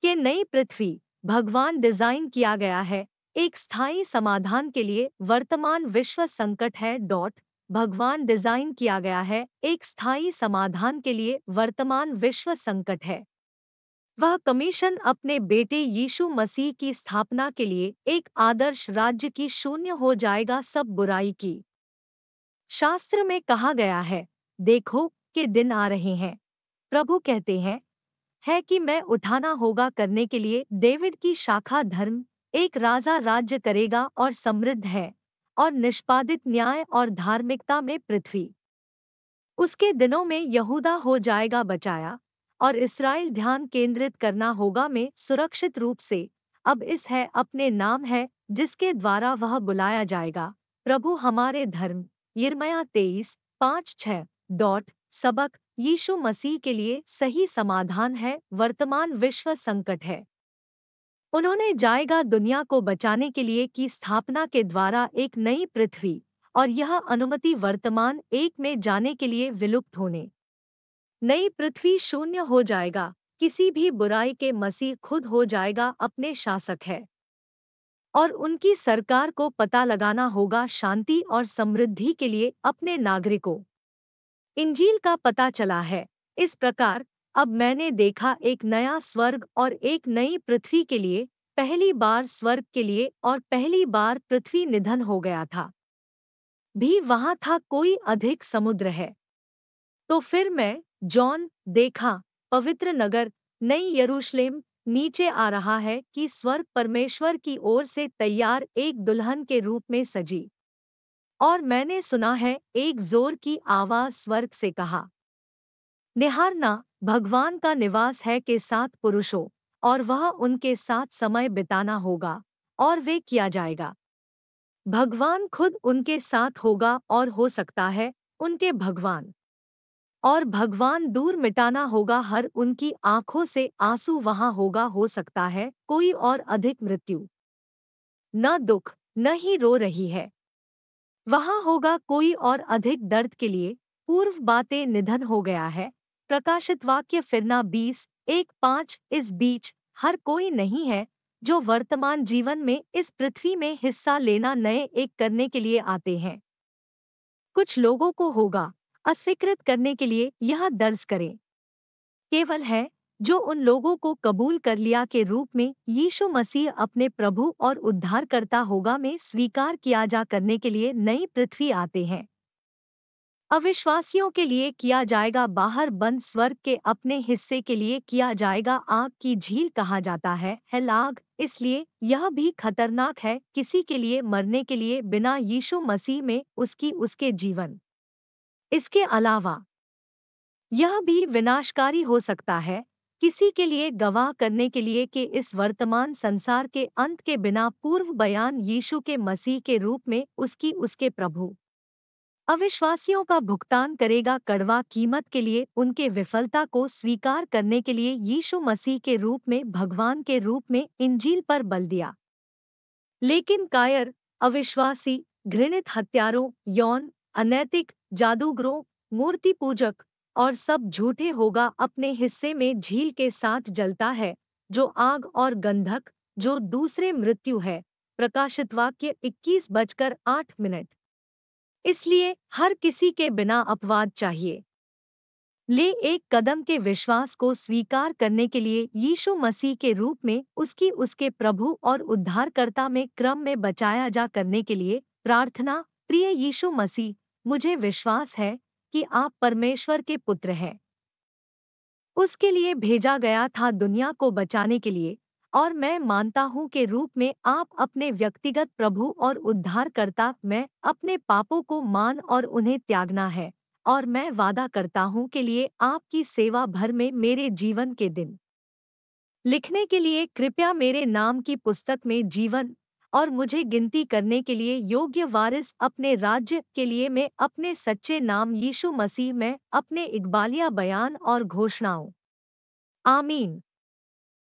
के नई पृथ्वी भगवान डिजाइन किया गया है एक स्थायी समाधान के लिए वर्तमान विश्व संकट है। भगवान डिजाइन किया गया है एक स्थायी समाधान के लिए वर्तमान विश्व संकट है। वह कमीशन अपने बेटे यीशु मसीह की स्थापना के लिए एक आदर्श राज्य की शून्य हो जाएगा सब बुराई की। शास्त्र में कहा गया है, देखो कि दिन आ रहे हैं, प्रभु कहते हैं, है कि मैं उठाना होगा करने के लिए डेविड की शाखा धर्म, एक राजा राज्य करेगा और समृद्ध है और निष्पादित न्याय और धार्मिकता में पृथ्वी। उसके दिनों में यहूदा हो जाएगा बचाया और इस्राएल ध्यान केंद्रित करना होगा में सुरक्षित रूप से। अब इस है अपने नाम है जिसके द्वारा वह बुलाया जाएगा, प्रभु हमारे धर्म। यिर्मयाह 23:5-6। सबक, यीशु मसीह के लिए सही समाधान है वर्तमान विश्व संकट है। उन्होंने जाएगा दुनिया को बचाने के लिए की स्थापना के द्वारा एक नई पृथ्वी और यह अनुमति वर्तमान एक में जाने के लिए विलुप्त होने। नई पृथ्वी शून्य हो जाएगा, किसी भी बुराई के मसीह खुद हो जाएगा अपने शासक है और उनकी सरकार को पता लगाना होगा शांति और समृद्धि के लिए अपने नागरिकों। इंजील का पता चला है इस प्रकार, अब मैंने देखा एक नया स्वर्ग और एक नई पृथ्वी के लिए, पहली बार स्वर्ग के लिए और पहली बार पृथ्वी निधन हो गया था भी वहां था कोई अधिक समुद्र है। तो फिर मैं जॉन देखा पवित्र नगर नई यरूशलेम नीचे आ रहा है कि स्वर्ग परमेश्वर की ओर से तैयार एक दुल्हन के रूप में सजी। और मैंने सुना है एक जोर की आवाज स्वर्ग से कहा, निहारना, भगवान का निवास है के साथ पुरुषों और वह उनके साथ समय बिताना होगा और वे किया जाएगा। भगवान खुद उनके साथ होगा और हो सकता है उनके भगवान, और भगवान दूर मिटाना होगा हर उनकी आंखों से आंसू वहां होगा हो सकता है कोई और अधिक मृत्यु, न दुख न ही रो रही है। वहां होगा कोई और अधिक दर्द के लिए पूर्व बातें निधन हो गया है। प्रकाशित वाक्य फिरना 20:1-5। इस बीच हर कोई नहीं है जो वर्तमान जीवन में इस पृथ्वी में हिस्सा लेना नए एक करने के लिए आते हैं। कुछ लोगों को होगा अस्वीकृत करने के लिए यह दर्ज करें, केवल है जो उन लोगों को कबूल कर लिया के रूप में यीशु मसीह अपने प्रभु और उद्धारकर्ता होगा में स्वीकार किया जा करने के लिए नई पृथ्वी आते हैं। अविश्वासियों के लिए किया जाएगा बाहर बंद स्वर्ग के अपने हिस्से के लिए किया जाएगा आग की झील कहा जाता है लाग, इसलिए यह भी खतरनाक है किसी के लिए मरने के लिए बिना यीशु मसीह में उसके जीवन। इसके अलावा यह भी विनाशकारी हो सकता है किसी के लिए गवाह करने के लिए कि इस वर्तमान संसार के अंत के बिना पूर्व बयान यीशु के मसीह के रूप में उसके प्रभु। अविश्वासियों का भुगतान करेगा कड़वा कीमत के लिए उनके विफलता को स्वीकार करने के लिए यीशु मसीह के रूप में भगवान के रूप में इंजील पर बल दिया। लेकिन कायर, अविश्वासी, घृणित हत्यारों, यौन, अनैतिक, जादूगरों, मूर्ति पूजक और सब झूठे होगा अपने हिस्से में झील के साथ जलता है जो आग और गंधक जो दूसरे मृत्यु है। प्रकाशित वाक्य 21:08। इसलिए हर किसी के बिना अपवाद चाहिए ले एक कदम के विश्वास को स्वीकार करने के लिए यीशु मसीह के रूप में उसके प्रभु और उद्धारकर्ता में क्रम में बचाया जा करने के लिए प्रार्थना। प्रिय यीशु मसीह, मुझे विश्वास है कि आप परमेश्वर के पुत्र हैं, उसके लिए भेजा गया था दुनिया को बचाने के लिए, और मैं मानता हूं कि रूप में आप अपने व्यक्तिगत प्रभु और उद्धारकर्ता। मैं अपने पापों को मान और उन्हें त्यागना है, और मैं वादा करता हूं के लिए आपकी सेवा भर में मेरे जीवन के दिन लिखने के लिए कृपया मेरे नाम की पुस्तक में जीवन और मुझे गिनती करने के लिए योग्य वारिस अपने राज्य के लिए मैं अपने सच्चे नाम यीशु मसीह में अपने इकबालिया बयान और घोषणाओं। आमीन।